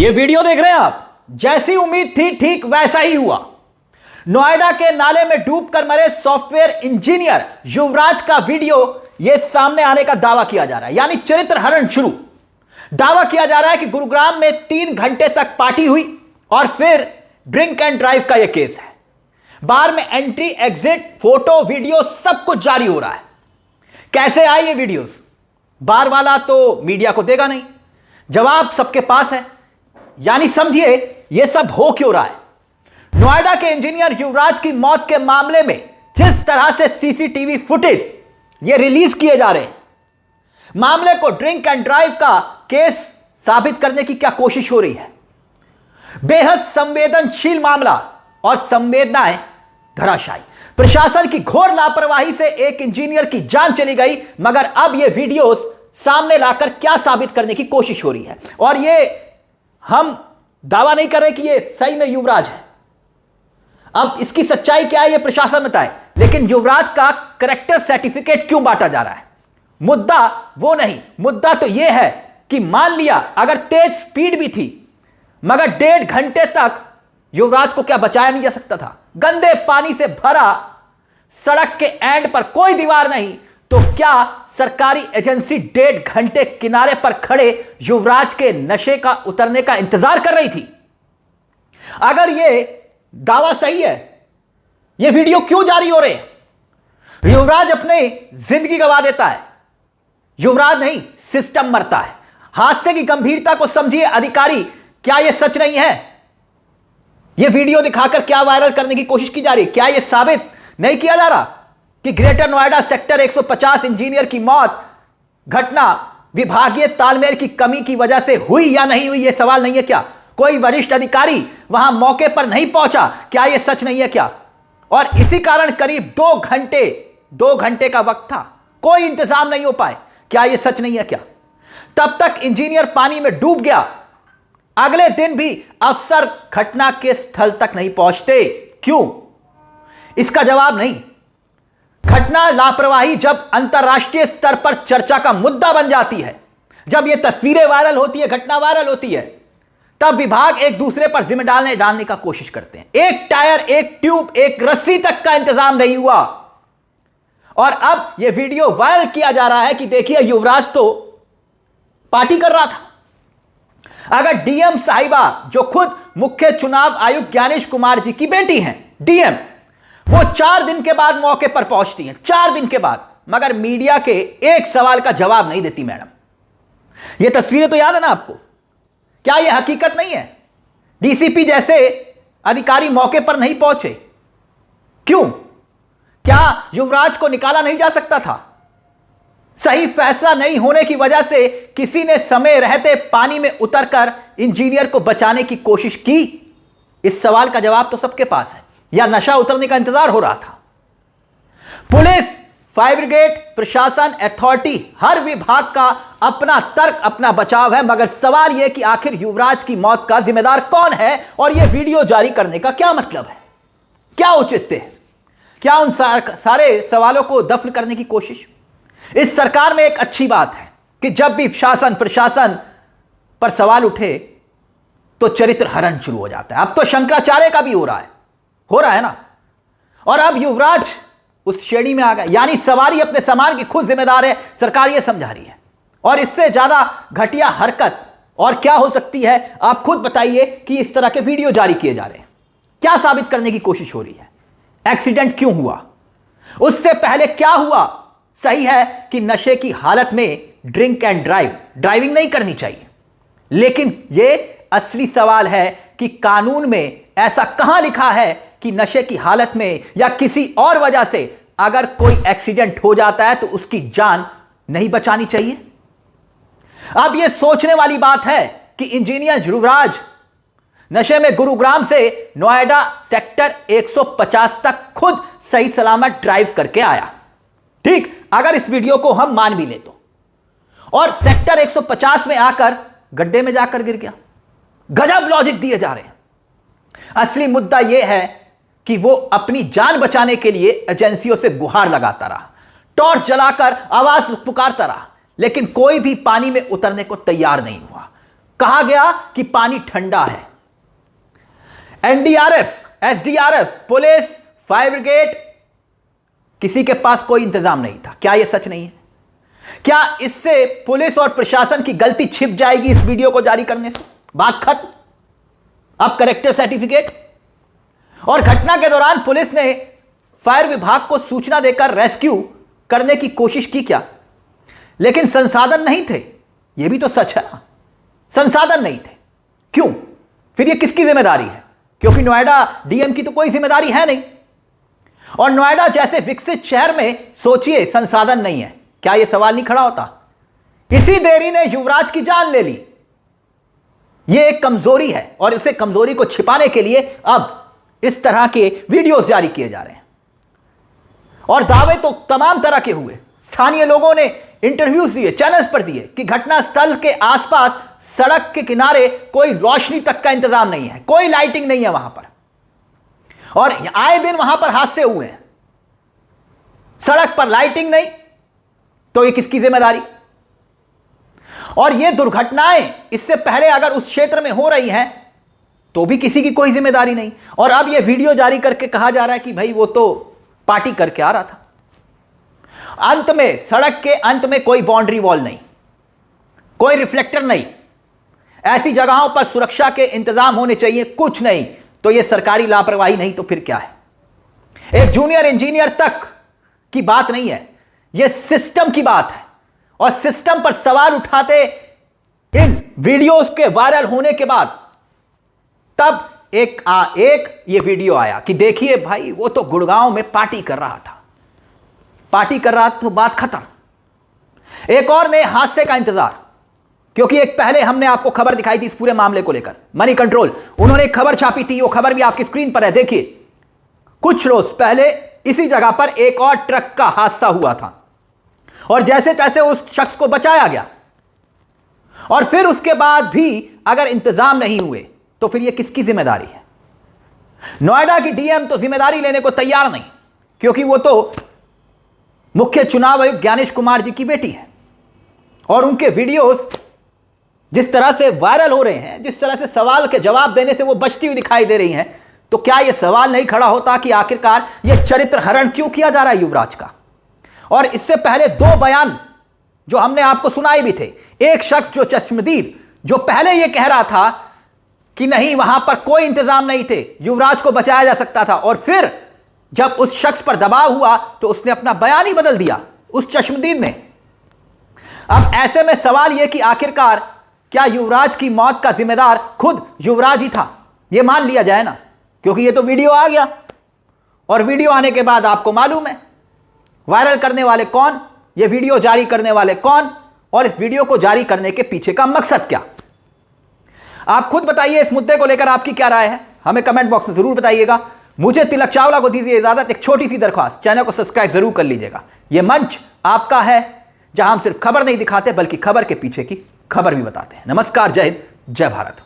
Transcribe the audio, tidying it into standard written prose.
ये वीडियो देख रहे हैं आप, जैसी उम्मीद थी ठीक वैसा ही हुआ। नोएडा के नाले में डूबकर मरे सॉफ्टवेयर इंजीनियर युवराज का वीडियो ये सामने आने का दावा किया जा रहा है, यानी चरित्र हरण शुरू। दावा किया जा रहा है कि गुरुग्राम में 3 घंटे तक पार्टी हुई और फिर ड्रिंक एंड ड्राइव का यह केस है। बार में एंट्री एग्जिट फोटो वीडियो सब कुछ जारी हो रहा है। कैसे आए ये वीडियोस? बार वाला तो मीडिया को देगा नहीं, जवाब सबके पास है। यानी समझिए यह सब हो क्यों रहा है। नोएडा के इंजीनियर युवराज की मौत के मामले में जिस तरह से सीसीटीवी फुटेज ये रिलीज किए जा रहे हैं, मामले को ड्रिंक एंड ड्राइव का केस साबित करने की क्या कोशिश हो रही है। बेहद संवेदनशील मामला और संवेदनाएं धराशायी। प्रशासन की घोर लापरवाही से एक इंजीनियर की जान चली गई, मगर अब यह वीडियोस सामने लाकर क्या साबित करने की कोशिश हो रही है। और यह हम दावा नहीं कर रहे कि यह सही में युवराज है। अब इसकी सच्चाई क्या है यह प्रशासन बताए, लेकिन युवराज का कैरेक्टर सर्टिफिकेट क्यों बांटा जा रहा है? मुद्दा वो नहीं, मुद्दा तो यह है कि मान लिया अगर तेज स्पीड भी थी, मगर 1.5 घंटे तक युवराज को क्या बचाया नहीं जा सकता था? गंदे पानी से भरा सड़क के एंड पर कोई दीवार नहीं, तो क्या सरकारी एजेंसी 1.5 घंटे किनारे पर खड़े युवराज के नशे का उतरने का इंतजार कर रही थी? अगर यह दावा सही है, यह वीडियो क्यों जारी हो रहे हैं? युवराज अपने जिंदगी गंवा देता है, युवराज नहीं सिस्टम मरता है। हादसे की गंभीरता को समझिए अधिकारी। क्या यह सच नहीं है? यह वीडियो दिखाकर क्या वायरल करने की कोशिश की जा रही है? क्या यह साबित नहीं किया जा रहा कि ग्रेटर नोएडा सेक्टर 150 इंजीनियर की मौत घटना विभागीय तालमेल की कमी की वजह से हुई या नहीं हुई? यह सवाल नहीं है क्या? कोई वरिष्ठ अधिकारी वहां मौके पर नहीं पहुंचा? क्या यह सच नहीं है क्या? और इसी कारण करीब 2 घंटे का वक्त था, कोई इंतजाम नहीं हो पाए। क्या यह सच नहीं है क्या? तब तक इंजीनियर पानी में डूब गया। अगले दिन भी अफसर घटना के स्थल तक नहीं पहुंचते, क्यों? इसका जवाब नहीं। घटना लापरवाही जब अंतरराष्ट्रीय स्तर पर चर्चा का मुद्दा बन जाती है, जब यह तस्वीरें वायरल होती है, घटना वायरल होती है, तब विभाग एक दूसरे पर जिम्मेदारी डालने का कोशिश करते हैं। एक टायर, एक ट्यूब, एक रस्सी तक का इंतजाम नहीं हुआ। और अब यह वीडियो वायरल किया जा रहा है कि देखिए युवराज तो पार्टी कर रहा था। अगर डीएम साहिबा, जो खुद मुख्य चुनाव आयुक्त ज्ञानेश कुमार जी की बेटी हैं, डीएम, वो 4 दिन के बाद मौके पर पहुंचती हैं, 4 दिन के बाद, मगर मीडिया के एक सवाल का जवाब नहीं देती। मैडम, ये तस्वीरें तो याद है ना आपको? क्या यह हकीकत नहीं है? डीसीपी जैसे अधिकारी मौके पर नहीं पहुंचे, क्यों? क्या युवराज को निकाला नहीं जा सकता था? सही फैसला नहीं होने की वजह से किसी ने समय रहते पानी में उतरकर इंजीनियर को बचाने की कोशिश की? इस सवाल का जवाब तो सबके पास है। या नशा उतरने का इंतजार हो रहा था? पुलिस, फायर ब्रिगेड, प्रशासन, अथॉरिटी, हर विभाग का अपना तर्क, अपना बचाव है, मगर सवाल यह कि आखिर युवराज की मौत का जिम्मेदार कौन है और यह वीडियो जारी करने का क्या मतलब है? क्या औचित्य है? क्या उन सारे सवालों को दफन करने की कोशिश? इस सरकार में एक अच्छी बात है कि जब भी शासन प्रशासन पर सवाल उठे तो चरित्र हरण शुरू हो जाता है। अब तो शंकराचार्य का भी हो रहा है ना। और अब युवराज उस श्रेणी में आ गया, यानी सवारी अपने सामान की खुद जिम्मेदार है, सरकार यह समझा रही है। और इससे ज्यादा घटिया हरकत और क्या हो सकती है? आप खुद बताइए कि इस तरह के वीडियो जारी किए जा रहे हैं, क्या साबित करने की कोशिश हो रही है? एक्सीडेंट क्यों हुआ? उससे पहले क्या हुआ? सही है कि नशे की हालत में ड्रिंक एंड ड्राइविंग नहीं करनी चाहिए, लेकिन यह असली सवाल है कि कानून में ऐसा कहां लिखा है कि नशे की हालत में या किसी और वजह से अगर कोई एक्सीडेंट हो जाता है तो उसकी जान नहीं बचानी चाहिए? अब यह सोचने वाली बात है कि इंजीनियर युवराज नशे में गुरुग्राम से नोएडा सेक्टर 150 तक खुद सही सलामत ड्राइव करके आया। ठीक, अगर इस वीडियो को हम मान भी ले तो, और सेक्टर 150 में आकर गड्ढे में जाकर गिर गया। गजब लॉजिक दिए जा रहे हैं। असली मुद्दा यह है कि वो अपनी जान बचाने के लिए एजेंसियों से गुहार लगाता रहा, टॉर्च जलाकर आवाज पुकारता रहा, लेकिन कोई भी पानी में उतरने को तैयार नहीं हुआ। कहा गया कि पानी ठंडा है। NDRF, SDRF, police, fire brigade, किसी के पास कोई इंतजाम नहीं था। क्या यह सच नहीं है? क्या इससे पुलिस और प्रशासन की गलती छिप जाएगी इस वीडियो को जारी करने से? बात खत्म। अब करेक्टर सर्टिफिकेट। और घटना के दौरान पुलिस ने फायर विभाग को सूचना देकर रेस्क्यू करने की कोशिश की क्या? लेकिन संसाधन नहीं थे। यह भी तो सच है ना, संसाधन नहीं थे। क्यों? फिर यह किसकी जिम्मेदारी है? क्योंकि नोएडा डीएम की तो कोई जिम्मेदारी है नहीं। और नोएडा जैसे विकसित शहर में सोचिए संसाधन नहीं है, क्या यह सवाल नहीं खड़ा होता? इसी देरी ने युवराज की जान ले ली। यह एक कमजोरी है और इसे कमजोरी को छिपाने के लिए अब इस तरह के वीडियोस जारी किए जा रहे हैं। और दावे तो तमाम तरह के हुए। स्थानीय लोगों ने इंटरव्यूज दिए, चैनल्स पर दिए कि घटना स्थल के आसपास सड़क के किनारे कोई रोशनी तक का इंतजाम नहीं है, कोई लाइटिंग नहीं है वहां पर, और आए दिन वहां पर हादसे हुए हैं। सड़क पर लाइटिंग नहीं तो ये किसकी जिम्मेदारी? और ये दुर्घटनाएं इससे पहले अगर उस क्षेत्र में हो रही हैं तो भी किसी की कोई जिम्मेदारी नहीं। और अब ये वीडियो जारी करके कहा जा रहा है कि भाई वो तो पार्टी करके आ रहा था। अंत में, सड़क के अंत में कोई बाउंड्री वॉल नहीं, कोई रिफ्लेक्टर नहीं, ऐसी जगहों पर सुरक्षा के इंतजाम होने चाहिए, कुछ नहीं। तो यह सरकारी लापरवाही नहीं तो फिर क्या है? एक जूनियर इंजीनियर तक की बात नहीं है, यह सिस्टम की बात है। और सिस्टम पर सवाल उठाते इन वीडियोस के वायरल होने के बाद तब एक ये वीडियो आया कि देखिए भाई वो तो गुड़गांव में पार्टी कर रहा था, पार्टी कर रहा था तो बात खत्म। एक और नए हादसे का इंतजार, क्योंकि एक पहले हमने आपको खबर दिखाई थी इस पूरे मामले को लेकर। मनी कंट्रोल उन्होंने एक खबर छापी थी, वो खबर भी आपकी स्क्रीन पर है, देखिए। कुछ रोज पहले इसी जगह पर एक और ट्रक का हादसा हुआ था और जैसे तैसे उस शख्स को बचाया गया। और फिर उसके बाद भी अगर इंतजाम नहीं हुए तो फिर यह किसकी जिम्मेदारी है? नोएडा की डीएम तो जिम्मेदारी लेने को तैयार नहीं, क्योंकि वो तो मुख्य चुनाव आयुक्त ज्ञानेश कुमार जी की बेटी है। और उनके वीडियोस जिस तरह से वायरल हो रहे हैं, जिस तरह से सवाल के जवाब देने से वो बचती हुई दिखाई दे रही हैं, तो क्या यह सवाल नहीं खड़ा होता कि आखिरकार यह चरित्र हरण क्यों किया जा रहा है युवराज का? और इससे पहले दो बयान जो हमने आपको सुनाए भी थे। एक शख्स जो चश्मदीद, जो पहले यह कह रहा था कि नहीं वहां पर कोई इंतजाम नहीं थे, युवराज को बचाया जा सकता था, और फिर जब उस शख्स पर दबाव हुआ तो उसने अपना बयान ही बदल दिया, उस चश्मदीद ने। अब ऐसे में सवाल यह कि आखिरकार क्या युवराज की मौत का जिम्मेदार खुद युवराज ही था? यह मान लिया जाए ना, क्योंकि यह तो वीडियो आ गया, और वीडियो आने के बाद आपको मालूम है वायरल करने वाले कौन, यह वीडियो जारी करने वाले कौन, और इस वीडियो को जारी करने के पीछे का मकसद क्या? आप खुद बताइए, इस मुद्दे को लेकर आपकी क्या राय है? हमें कमेंट बॉक्स में जरूर बताइएगा। मुझे तिलक चावला को दीजिए इजाजत। एक छोटी सी दरख्वास्त, चैनल को सब्सक्राइब जरूर कर लीजिएगा। यह मंच आपका है जहां हम सिर्फ खबर नहीं दिखाते बल्कि खबर के पीछे की खबर भी बताते हैं। नमस्कार, जय हिंद, जय भारत।